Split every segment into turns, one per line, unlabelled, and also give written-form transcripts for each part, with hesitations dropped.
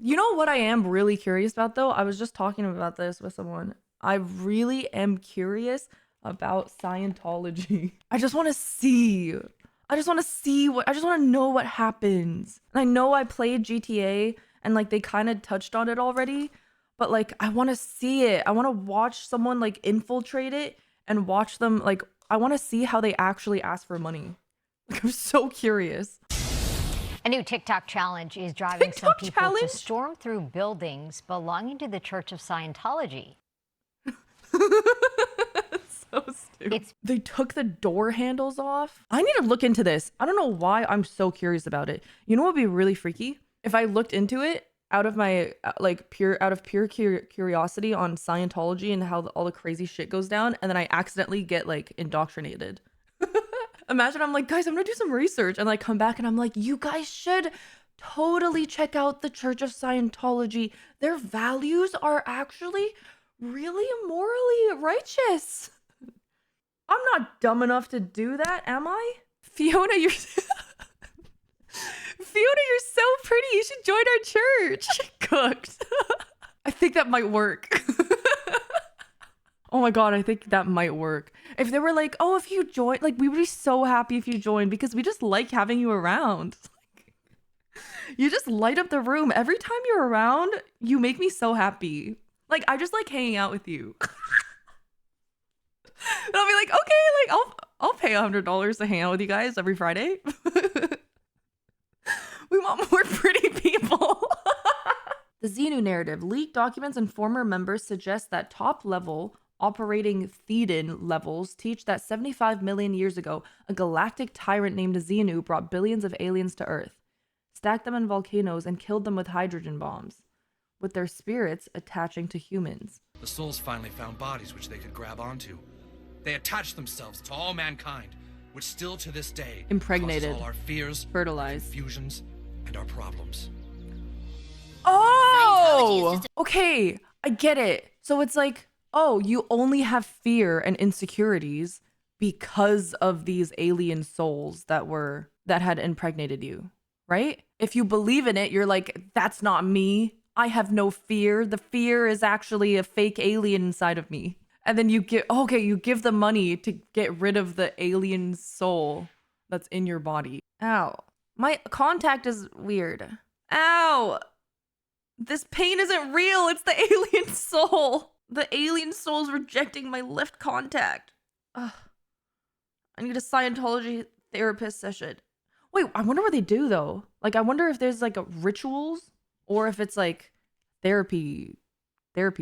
You know what I am really curious about though? I was just talking about this with someone. I really am curious about Scientology. I just want to see. I just want to see what I just want to know what happens. And I know I played GTA and like they kind of touched on it already, but like I want to see it. I want to watch someone like infiltrate it and watch them like I want to see how they actually ask for money. Like I'm so curious.
A new TikTok challenge is driving some people to storm through buildings belonging to the Church of Scientology.
So stupid. They took the door handles off. I need to look into this. I don't know why I'm so curious about it. You know what would be really freaky? If I looked into it out of my pure curiosity on Scientology and how all the crazy shit goes down, and then I accidentally get like indoctrinated. Imagine I'm like, guys, I'm gonna do some research, and like come back and I'm like, you guys should totally check out the Church of Scientology. Their values are actually really morally righteous. I'm not dumb enough to do that, am I? Fiona, you're so pretty. You should join our church. Cooked. I think that might work. Oh my God, I think that might work. If they were like, oh, if you join, like we would be so happy if you joined because we just like having you around. You just light up the room. Every time you're around, you make me so happy. Like, I just like hanging out with you. And I'll be like, okay, like I'll pay $100 to hang out with you guys every Friday. We want more pretty people. The Xenu narrative. Leaked documents and former members suggest that top-level operating Thetan levels teach that 75 million years ago, a galactic tyrant named Xenu brought billions of aliens to Earth, stacked them in volcanoes, and killed them with hydrogen bombs, with their spirits attaching to humans.
The souls finally found bodies which they could grab onto. They attached themselves to all mankind, which still to this day
impregnated,
causes all our fears,
fertilized,
confusions, and our problems.
Oh! Okay, I get it. So it's like, oh, you only have fear and insecurities because of these alien souls that had impregnated you, right? If you believe in it, you're like, that's not me. I have no fear. The fear is actually a fake alien inside of me. And then you give the money to get rid of the alien soul that's in your body. Ow. My contact is weird. Ow. This pain isn't real. It's the alien soul. The alien soul's rejecting my left contact. Ugh. I need a Scientology therapist session. Wait, I wonder what they do though. Like, I wonder if there's like rituals or if it's like therapy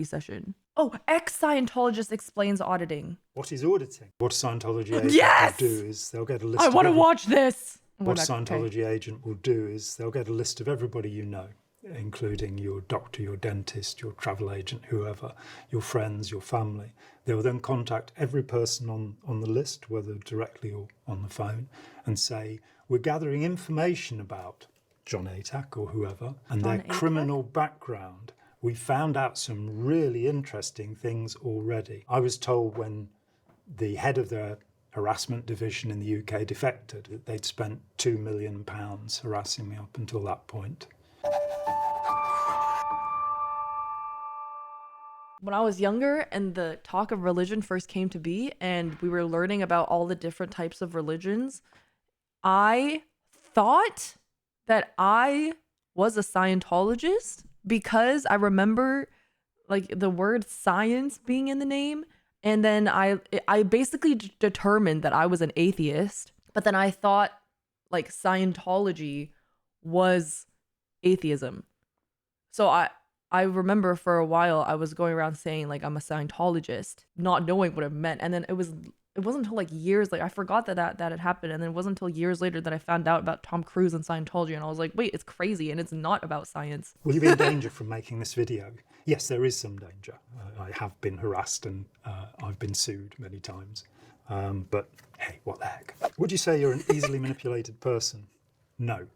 session. Oh, ex-Scientologist explains auditing.
What is auditing? What a Scientology agent will do is they'll get a list
I want to watch this.
What a Scientology agent will do is they'll get a list of everybody you know, including your doctor, your dentist, your travel agent, whoever, your friends, your family. They will then contact every person on the list, whether directly or on the phone, and say, we're gathering information about John Atack or whoever, and their criminal background. We found out some really interesting things already. I was told when the head of the harassment division in the UK defected that they'd spent £2 million harassing me up until that point.
When I was younger and the talk of religion first came to be and we were learning about all the different types of religions, I thought that I was a Scientologist because I remember like the word science being in the name. And then I basically determined that I was an atheist, but then I thought like Scientology was atheism. So I remember for a while I was going around saying like I'm a Scientologist, not knowing what it meant. And then it wasn't until like years later, I forgot that had happened. And then it wasn't until years later that I found out about Tom Cruise and Scientology. And I was like, wait, it's crazy. And it's not about science.
Will you be in danger from making this video? Yes, there is some danger. I have been harassed and I've been sued many times. But hey, what the heck? Would you say you're an easily manipulated person? No.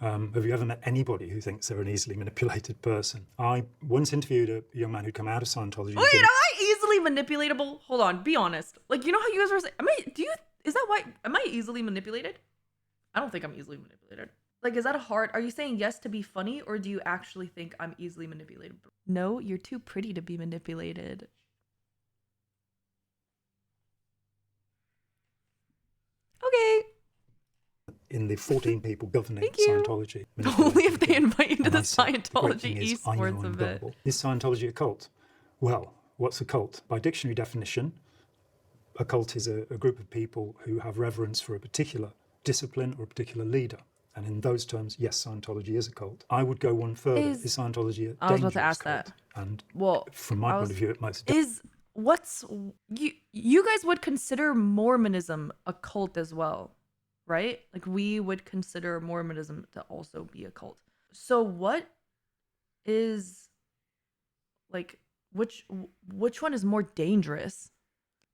Have you ever met anybody who thinks they're an easily manipulated person? I once interviewed a young man who'd come out of Scientology.
Wait, am I easily manipulatable? Hold on, be honest. Like, you know how you guys were saying, am I easily manipulated? I don't think I'm easily manipulated. Like, is that hard? Are you saying yes to be funny, or do you actually think I'm easily manipulated? No, you're too pretty to be manipulated. Okay.
In the 14 people governing
Thank you.
Scientology.
Only if they invite you to the
And I said, the great
Scientology
thing is, I know
esports
I'm
event.
gullible. Is Scientology a cult? Well, what's a cult? By dictionary definition, a cult is a group of people who have reverence for a particular discipline or a particular leader. And in those terms, yes, Scientology is a cult. I would go one further. Is Scientology a
I was about
dangerous
to ask
cult?
that.
And
Well,
from my point of view, it most
is what's you guys would consider Mormonism a cult as well, right? Like we would consider Mormonism to also be a cult. So what is like which one is more dangerous?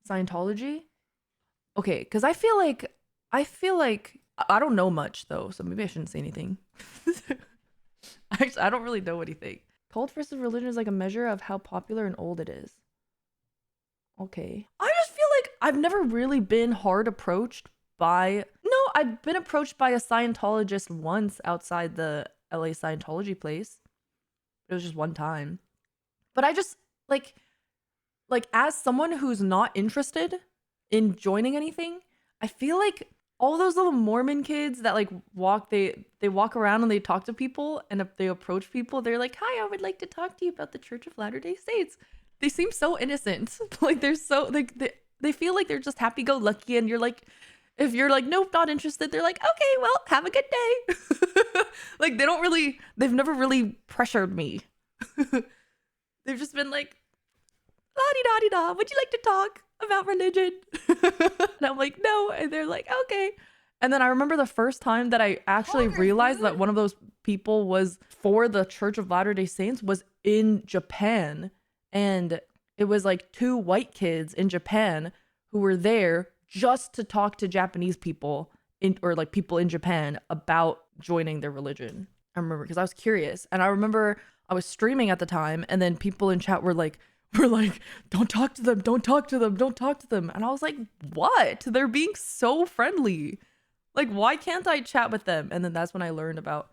Scientology? Okay, because I feel like I don't know much though, so maybe I shouldn't say anything. Actually, I don't really know anything. Cult versus religion is like a measure of how popular and old it is. Okay. I just feel like I've never really been hard approached by. No, I've been approached by a Scientologist once outside the LA Scientology place. It was just one time. But I just like as someone who's not interested in joining anything, I feel like all those little Mormon kids that like they walk around and they talk to people, and if they approach people, they're like, "Hi, I would like to talk to you about the Church of Latter-day Saints." They seem so innocent. Like they're so like they feel like they're just happy-go-lucky, and you're like, if you're like, "Nope, not interested," they're like, "Okay, well, have a good day." Like they've never really pressured me. They've just been like, la-di-da-di-da, would you like to talk about religion? And I'm like, no. And they're like, okay. And then I remember the first time that I actually realized that one of those people was for the Church of Latter-day Saints was in Japan. And it was like two white kids in Japan who were there just to talk to Japanese people or like people in Japan about joining their religion. I remember because I was curious. And I remember I was streaming at the time, and then people in chat were like, don't talk to them, don't talk to them, don't talk to them. And I was like, what? They're being so friendly. Like, why can't I chat with them? And then that's when I learned about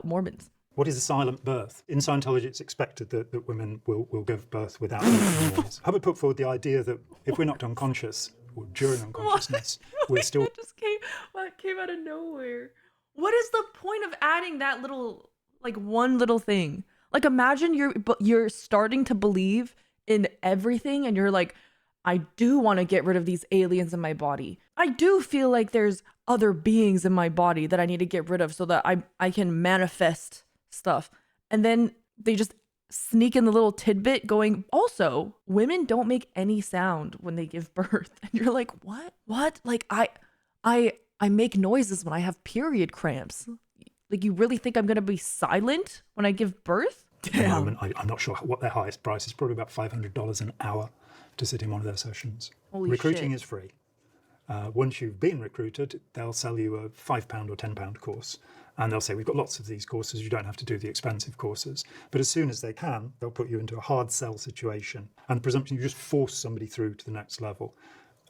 Mormons.
What is a silent birth? In Scientology, it's expected that women will give birth without making noise. Hubbard put forward the idea that if we're knocked unconscious, or during unconsciousness, we're still...
It just came out of nowhere. What is the point of adding that little, like one little thing? Like imagine you're starting to believe in everything, and you're like, I do want to get rid of these aliens in my body. I do feel like there's other beings in my body that I need to get rid of so that I can manifest stuff. And then they just sneak in the little tidbit going, also, women don't make any sound when they give birth. And you're like, what? Like I make noises when I have period cramps. Like, you really think I'm going to be silent when I give birth?
At the moment, I'm not sure what their highest price is. Probably about $500 an hour to sit in one of their sessions.
Holy
Recruiting
shit.
is free. Once you've been recruited, they'll sell you a £5 or £10 course. And they'll say, we've got lots of these courses, you don't have to do the expensive courses. But as soon as they can, they'll put you into a hard sell situation. And the presumption, you just force somebody through to the next level.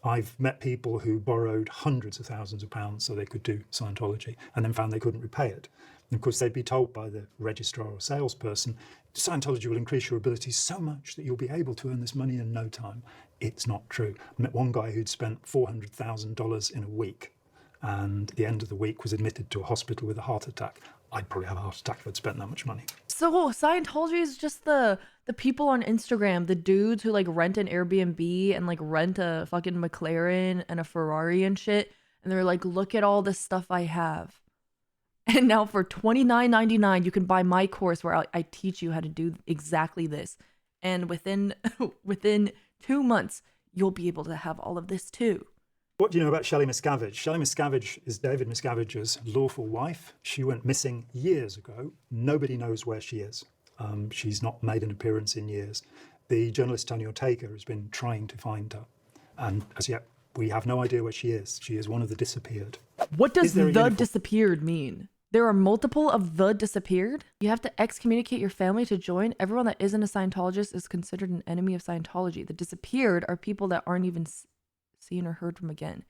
I've met people who borrowed hundreds of thousands of pounds so they could do Scientology, and then found they couldn't repay it. And of course, they'd be told by the registrar or salesperson, Scientology will increase your abilities so much that you'll be able to earn this money in no time. It's not true. I met one guy who'd spent $400,000 in a week, and at the end of the week was admitted to a hospital with a heart attack. I'd probably have a heart attack if I'd spent that much money. So
Scientology is just the people on Instagram, the dudes who like rent an Airbnb and like rent a fucking McLaren and a Ferrari and shit. And they're like, look at all this stuff I have. And now for $29.99, you can buy my course where I teach you how to do exactly this. And within 2 months, you'll be able to have all of this too.
What do you know about Shelley Miscavige? Shelley Miscavige is David Miscavige's lawful wife. She went missing years ago. Nobody knows where she is. She's not made an appearance in years. The journalist Tony Ortega has been trying to find her. And as yet, we have no idea where she is. She is one of the disappeared.
What does the disappeared mean? There are multiple of the disappeared? You have to excommunicate your family to join? Everyone that isn't a Scientologist is considered an enemy of Scientology. The disappeared are people that aren't even seen or heard from again.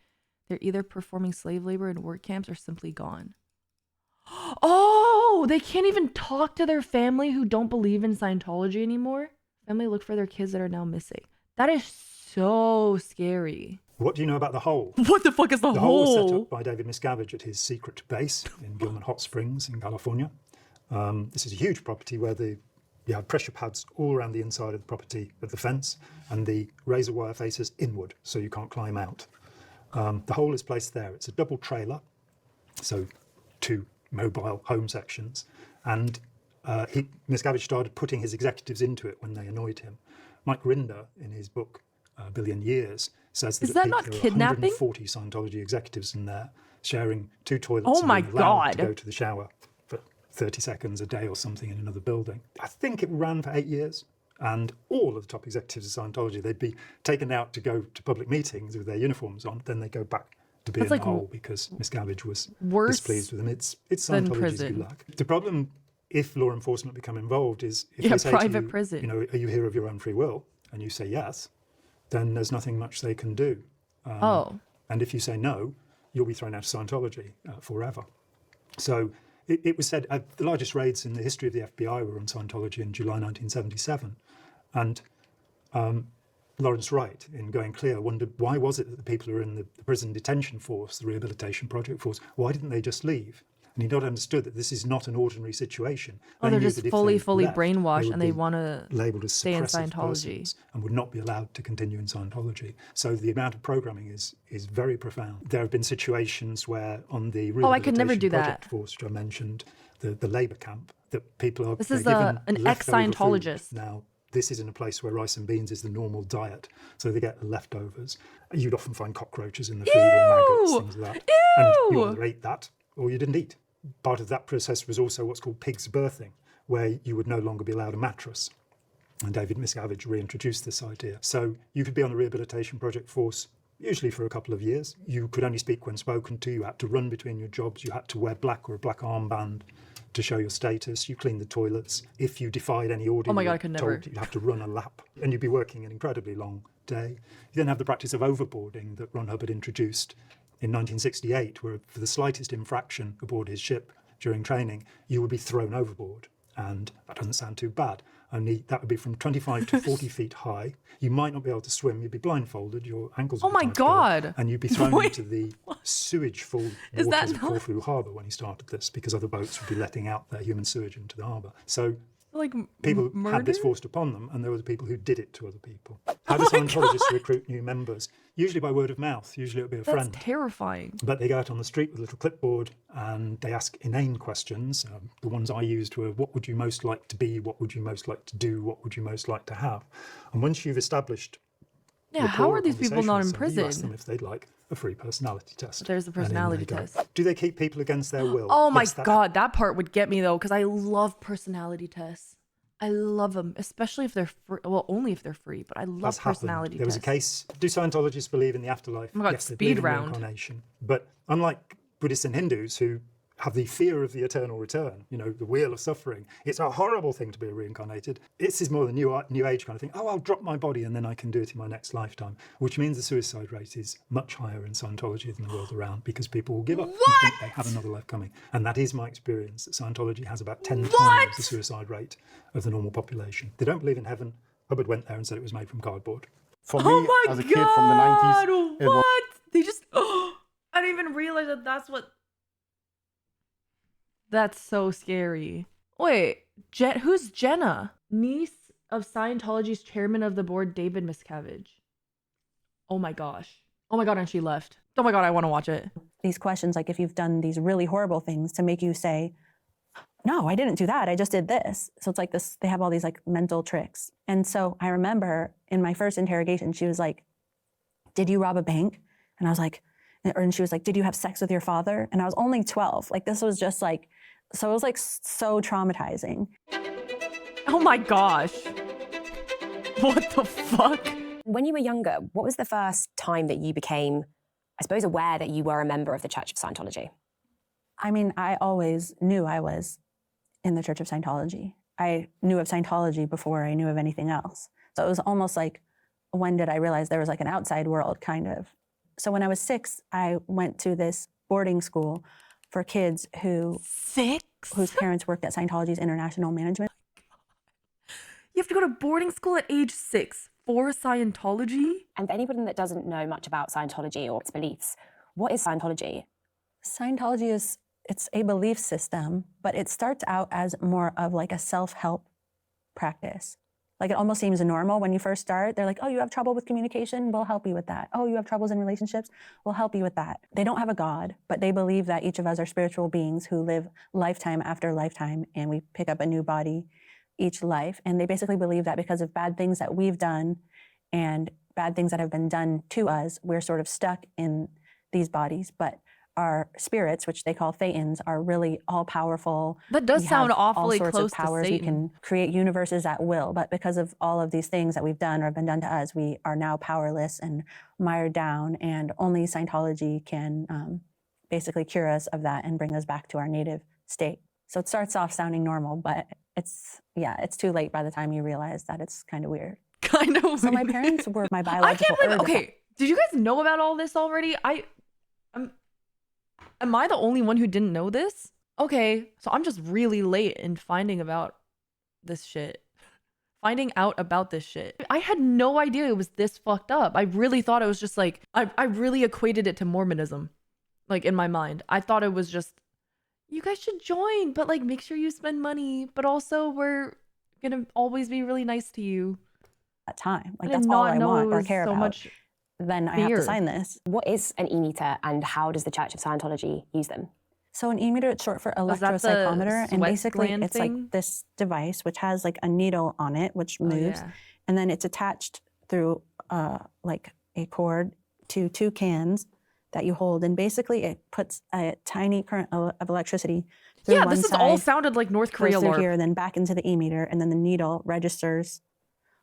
They're either performing slave labor in work camps or simply gone. Oh, they can't even talk to their family who don't believe in Scientology anymore. Family look for their kids that are now missing. That is so scary.
What do you know about the hole?
What the fuck is the
The hole was set
hole?
up by David Miscavige at his secret base in Gilman Hot Springs in California. This is a huge property where you have pressure pads all around the inside of the property of the fence, and the razor wire faces inward, so you can't climb out. The hole is placed there. It's a double trailer, so 2 mobile home sections, and Miscavige started putting his executives into it when they annoyed him. Mike Rinder, in his book A Billion Years, says that,
Is that not
there are
kidnapping?
140 Scientology executives in there sharing 2 toilets
Oh
and
my
being allowed to
God.
go to the shower for 30 seconds a day or something in another building. I think it ran for 8 years, and all of the top executives of Scientology, they'd be taken out to go to public meetings with their uniforms on, then they go back to be
That's
in
like
the hole because Miscavige was
worse
displeased with them. It's
than
Scientology's
prison.
good luck. The problem, if law enforcement become involved, is if
Yeah,
they say
private
to you,
prison.
you know, are you here of your own free will? And you say yes, then there's nothing much they can do.
Oh.
And if you say no, you'll be thrown out of Scientology forever. So it was said the largest raids in the history of the FBI were on Scientology in July 1977. And Lawrence Wright, in Going Clear, wondered why was it that the people who were in the prison detention force, the rehabilitation project force, why didn't they just leave? And he not understood that this is not an ordinary situation.
Oh,
They
they're
knew
just
that if
fully
they left,
brainwashed
would
and they
be
want to
labelled as
stay in
suppressive
Scientology.
persons and would not be allowed to continue in Scientology. So the amount of programming is very profound. There have been situations where on the
Oh, I could never
rehabilitation
do
project
that.
force, which I mentioned, the labour camp, that people are
This
they're
is
given
an
leftover
ex-Scientologist.
food. Now, this isn't a place where rice and beans is the normal diet, so they get the leftovers. You'd often find cockroaches in the food or maggots, things like that. And you
Ew!
either ate that or you didn't eat. Part of that process was also what's called pig's birthing, where you would no longer be allowed a mattress. And David Miscavige reintroduced this idea. So you could be on the rehabilitation project force usually for a couple of years. You could only speak when spoken to. You had to run between your jobs. You had to wear black or a black armband to show your status. You cleaned the toilets. If you defied any order,
Oh my
you
God,
were
I could
told
never.
you'd have to run a lap. And you'd be working an incredibly long day. You then have the practice of overboarding that Ron Hubbard introduced in 1968, where for the slightest infraction aboard his ship during training, you would be thrown overboard. And that doesn't sound too bad. Only that would be from 25 to 40 feet high. You might not be able to swim. You'd be blindfolded. Your ankles would
Oh
be
my
tied together,
God.
and you'd be thrown
Wait,
into the sewage-full
Is that
waters of
not-
Corfu Harbour when he started this, because other boats would be letting out their human sewage into the harbour. So
Like
people
murder?
had this forced upon them, and there were the people who did it to other people. How do Scientologists recruit new members? Usually by word of mouth. Usually it would be a
That's
friend.
terrifying.
But they go out on the street with a little clipboard and they ask inane questions. The ones I used were, what would you most like to be? What would you most like to do? What would you most like to have? And once you've established
Yeah, how
rapport
are
or
these people not in
conversation with somebody, you ask them
prison?
if they'd like a free personality test.
There's the
And in
personality
they go.
test.
Do they keep people against their will?
Oh my
Yes, that
God, that part would get me though, because I love personality tests. I love them, especially if they're free. Well, only if they're free, but I love
has happened.
personality
There was a
tests.
case. Do Scientologists believe in the afterlife?
Oh my God,
yes, they
speed
believe in
round.
reincarnation. But unlike Buddhists and Hindus who have the fear of the eternal return, you know, the wheel of suffering, it's a horrible thing to be reincarnated. This is more the new age kind of thing. Oh, I'll drop my body and then I can do it in my next lifetime, which means the suicide rate is much higher in Scientology than the world around because people will give up and think they have another life coming. And that is my experience, that Scientology has about 10 times the suicide rate of the normal population. They don't believe in heaven. Hubbard went there and said it was made from cardboard.
For
Oh
me,
my
as a
God,
kid from the 90s, it was
what? They just, I didn't even realize that that's what. That's so scary. Wait, who's Jenna? Niece of Scientology's chairman of the board, David Miscavige. Oh my gosh. Oh my God, and she left. Oh my God, I want to watch it.
These questions, like if you've done these really horrible things to make you say, no, I didn't do that. I just did this. So it's like this, they have all these like mental tricks. And so I remember in my first interrogation, she was like, did you rob a bank? And I was like, and she was like, did you have sex with your father? And I was only 12. Like this was just like, so it was like so traumatizing.
Oh my gosh. What the fuck?
When you were younger, what was the first time that you became, I suppose, aware that you were a member of the Church of Scientology?
I mean, I always knew I was in the Church of Scientology. I knew of Scientology before I knew of anything else. So it was almost like, when did I realize there was like an outside world kind of? So when I was 6, I went to this boarding school for kids whose parents worked at Scientology's international management.
You have to go to boarding school at age 6 for Scientology?
And for anybody that doesn't know much about Scientology or its beliefs, what is Scientology?
Scientology it's a belief system, but it starts out as more of like a self-help practice. Like it almost seems normal when you first start. They're like, oh, you have trouble with communication? We'll help you with that. Oh, you have troubles in relationships? We'll help you with that. They don't have a God, but they believe that each of us are spiritual beings who live lifetime after lifetime, and we pick up a new body each life. And they basically believe that because of bad things that we've done and bad things that have been done to us, we're sort of stuck in these bodies. But our spirits, which they call Thetans, are really all-powerful.
That does
We
sound
have
awfully
all sorts
close
of powers.
to
We
Satan.
can create universes at will, but because of all of these things that we've done or have been done to us, we are now powerless and mired down, and only Scientology can basically cure us of that and bring us back to our native state. So it starts off sounding normal, but it's too late by the time you realize that it's kind of weird.
Kind of.
So my parents were my biological
I can't believe. Okay, did you guys know about all this already? Am I the only one who didn't know this? Okay, so I'm just really late in finding out about this shit. I had no idea it was this fucked up. I really thought it was just like, I really equated it to Mormonism. Like in my mind, I thought it was just, you guys should join, but like make sure you spend money, but also we're gonna always be really nice to you.
At time. Like
I did
that's all
not
I
know
want
it
or
was
care
so
about.
much
Then I have
fear.
to sign this.
What is an e-meter and how does the Church of Scientology use them?
So an e-meter, it's short for
Was that the
electropsychometer, and
sweat
basically
gland
it's
thing?
like this device which has like a needle on it which
Oh,
moves,
yeah.
and then it's attached through like a cord to 2 cans that you hold, and basically it puts a tiny current of electricity through
Yeah,
one
this is
side,
all sounded like North Korea
goes through
LARP.
here, then back into the e-meter, and then the needle registers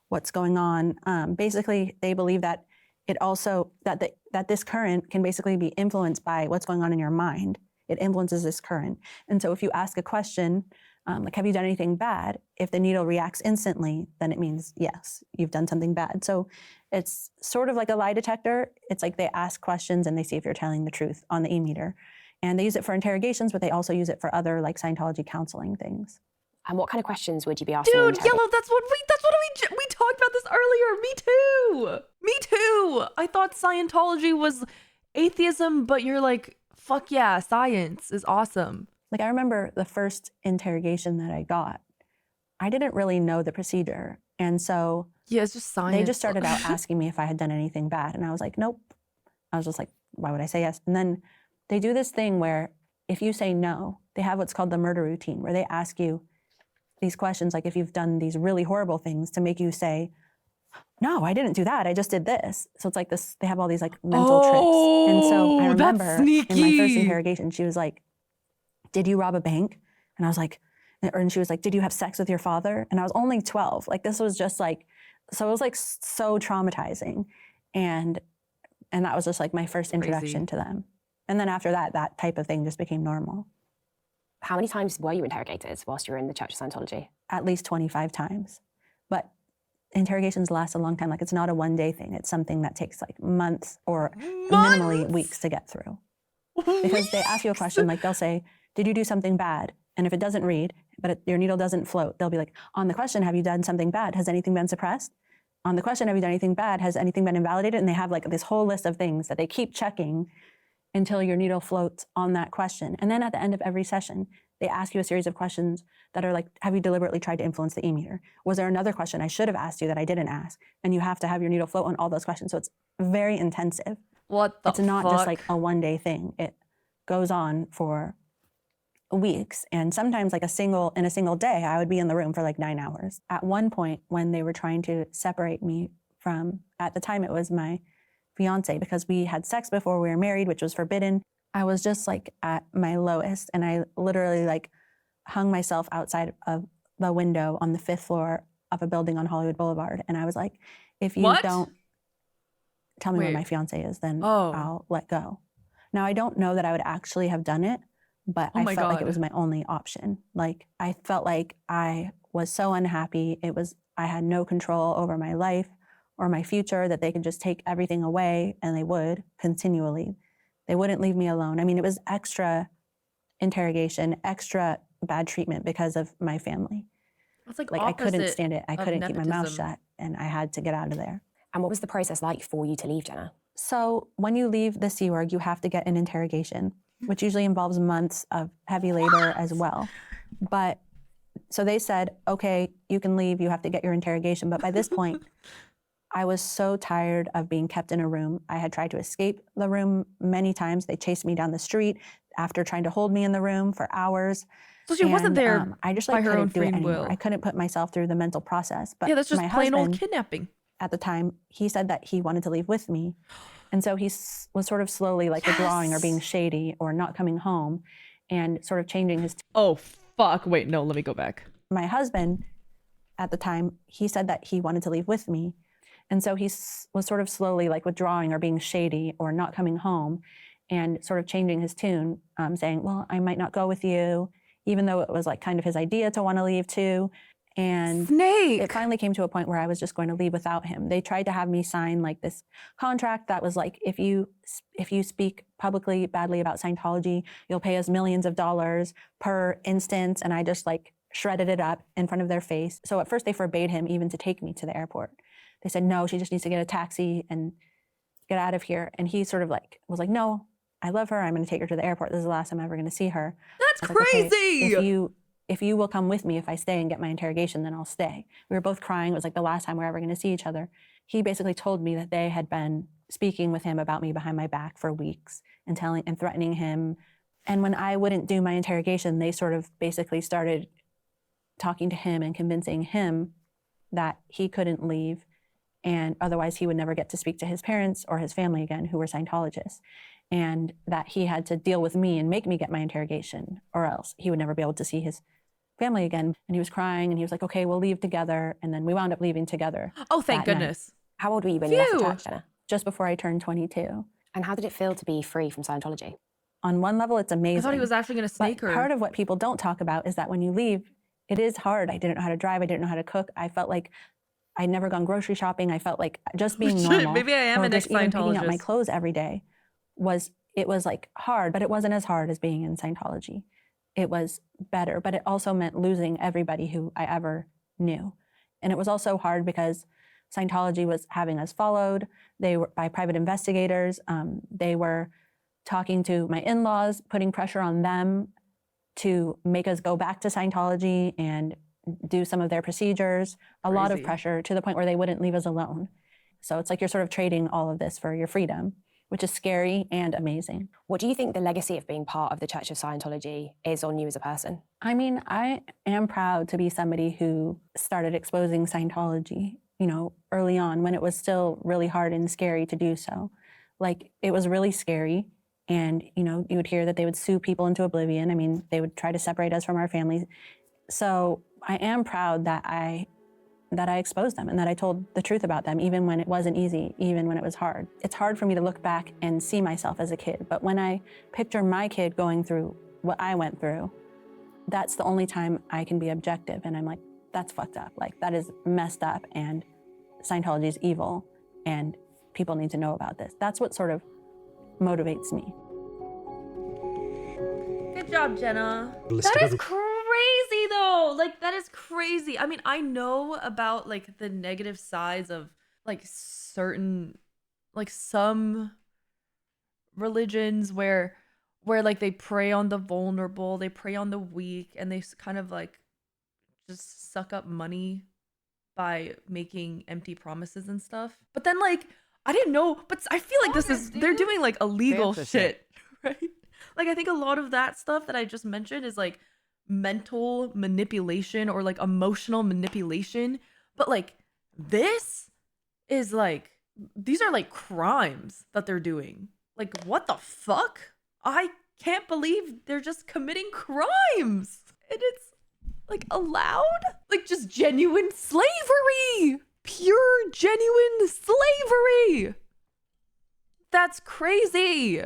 what's going on. Basically, they believe that it also that this current can basically be influenced by what's going on in your mind. It influences this current, and so if you ask a question like, "Have you done anything bad?" If the needle reacts instantly, then it means yes, you've done something bad. So it's sort of like a lie detector. It's like they ask questions and they see if you're telling the truth on the e-meter, and they use it for interrogations, but they also use it for other like Scientology counseling things.
And what kind of questions would you be asking?
Dude, Yellow, that's what we talked about this earlier. Me too. I thought Scientology was atheism, but you're like, fuck yeah, science is awesome.
Like I remember the first interrogation that I got, I didn't really know the procedure. And so
Yeah, it's just science.
they just started out asking me if I had done anything bad. And I was like, nope. I was just like, why would I say yes? And then they do this thing where if you say no, they have what's called the murder routine, where they ask you these questions, like if you've done these really horrible things to make you say, no, I didn't do that. I just did this. So it's like this, they have all these like mental tricks. And so I
Oh, that's
remember in my first
sneaky.
interrogation, she was like, did you rob a bank? And I was like, and she was like, did you have sex with your father? And I was only 12. Like this was just like, so it was like so traumatizing. And that was just like my first introduction to them. And then after that, that type of thing just became normal.
How many times were you interrogated whilst you were in the Church of Scientology?
At least 25 times. But interrogations last a long time. Like it's not a one-day thing. It's something that takes like months or minimally weeks to get through. Because they ask you a question, like they'll say, did you do something bad? And if it doesn't read, but your needle doesn't float, they'll be like, on the question, have you done something bad? Has anything been suppressed? On the question, have you done anything bad? Has anything been invalidated? And they have like this whole list of things that they keep checking until your needle floats on that question. And then at the end of every session, they ask you a series of questions that are like, have you deliberately tried to influence the e-meter? Was there another question I should have asked you that I didn't ask? And you have to have your needle float on all those questions. So it's very intensive.
What the
It's not
fuck?
just like a one-day thing. It goes on for weeks. And sometimes like in a single day, I would be in the room for like 9 hours. At one point when they were trying to separate me from, at the time it was my fiance, because we had sex before we were married, which was forbidden. I was just like at my lowest, and I literally like hung myself outside of the window on the 5th floor of a building on Hollywood Boulevard. And I was like, if you
What?
don't tell me where
Wait.
my fiance is, then
Oh.
I'll let go. Now, I don't know that I would actually have done it, but
Oh
I
my
felt like
God.
it was my only option. Like I felt like I was so unhappy. I had no control over my life or my future, that they could just take everything away, and they would continually. They wouldn't leave me alone. I mean, it was extra interrogation, extra bad treatment because of my family.
It's like
I couldn't
opposite
stand it. I
of
couldn't keep my mouth
nepotism.
shut, and I had to get out of there.
And what was the process like for you to leave, Jenna?
So when you leave the Sea Org, you have to get an interrogation, which usually involves months of heavy labor as well. But so they said, okay, you can leave, you have to get your interrogation. But by this point, I was so tired of being kept in a room. I had tried to escape the room many times. They chased me down the street after trying to hold me in the room for hours.
So she wasn't there
I just
by her own
couldn't do it
free
anymore.
will.
I couldn't put myself through the mental process. But
Yeah, that's just
my
plain old
husband,
kidnapping.
at the time, he said that he wanted to leave with me. And so he was sort of slowly withdrawing or being shady or not coming home and sort of changing his.
Oh, fuck. Wait, no, let me go back.
My husband, at the time, he said that he wanted to leave with me. And so he was sort of slowly withdrawing or being shady or not coming home and sort of changing his tune, saying, well, I might not go with you, even though it was kind of his idea to want to leave too. And
Snake.
it finally came to a point where I was just going to leave without him. They tried to have me sign this contract that was if you speak publicly badly about Scientology, you'll pay us millions of dollars per instance. And I just shredded it up in front of their face. So at first they forbade him even to take me to the airport. They said, no, she just needs to get a taxi and get out of here. And he sort of was like, no, I love her. I'm going to take her to the airport. This is the last time I'm ever going to see her.
That's
I was like,
crazy.
okay, if you will come with me, if I stay and get my interrogation, then I'll stay. We were both crying. It was the last time we we're ever going to see each other. He basically told me that they had been speaking with him about me behind my back for weeks and threatening him. And when I wouldn't do my interrogation, they sort of basically started talking to him and convincing him that he couldn't leave, and otherwise he would never get to speak to his parents or his family again, who were Scientologists, and that he had to deal with me and make me get my interrogation, or else he would never be able to see his family again. And he was crying, and he was like, okay, we'll leave together. And then we wound up leaving together.
Oh, thank
that night,
goodness.
How old were you when you left the
Phew.
church, Jenna?
just before I turned 22.
And how did it feel to be free from Scientology?
On one level, it's amazing.
I thought he was actually going to snake
But
her.
part of what people don't talk about is that when you leave, it is hard. I didn't know how to drive. I didn't know how to cook. I felt like I'd never gone grocery shopping. I felt like just being
Shit,
normal,
maybe I am
or
an
just even picking out my
ex-Scientologist.
clothes every day was hard, but it wasn't as hard as being in Scientology. It was better, but it also meant losing everybody who I ever knew. And it was also hard because Scientology was having us followed. They were by private investigators. They were talking to my in-laws, putting pressure on them to make us go back to Scientology and do some of their procedures. A lot of
Crazy.
pressure, to the point where they wouldn't leave us alone. So it's you're sort of trading all of this for your freedom, which is scary and amazing.
What do you think the legacy of being part of the Church of Scientology is on you as a person?
I mean, I am proud to be somebody who started exposing Scientology, early on, when it was still really hard and scary to do so. It was really scary. And, you would hear that they would sue people into oblivion. I mean, they would try to separate us from our families. So I am proud that I exposed them and that I told the truth about them, even when it wasn't easy, even when it was hard. It's hard for me to look back and see myself as a kid. But when I picture my kid going through what I went through, that's the only time I can be objective. And I'm like, that's fucked up. That is messed up. And Scientology is evil. And people need to know about this. That's what sort of motivates me.
Good job, Jenna.
List of
That is
every-
crazy, though. That is crazy. I mean, I know about the negative sides of certain, some religions where they prey on the vulnerable, they prey on the weak, and they kind of just suck up money by making empty promises and stuff. But then I didn't know, but I feel like they're doing illegal
Fantasy.
shit, right? I think a lot of that stuff that I just mentioned is mental manipulation or emotional manipulation. But this is these are crimes that they're doing. What the fuck? I can't believe they're just committing crimes. And it's allowed? Just genuine slavery. Pure, genuine slavery. That's crazy.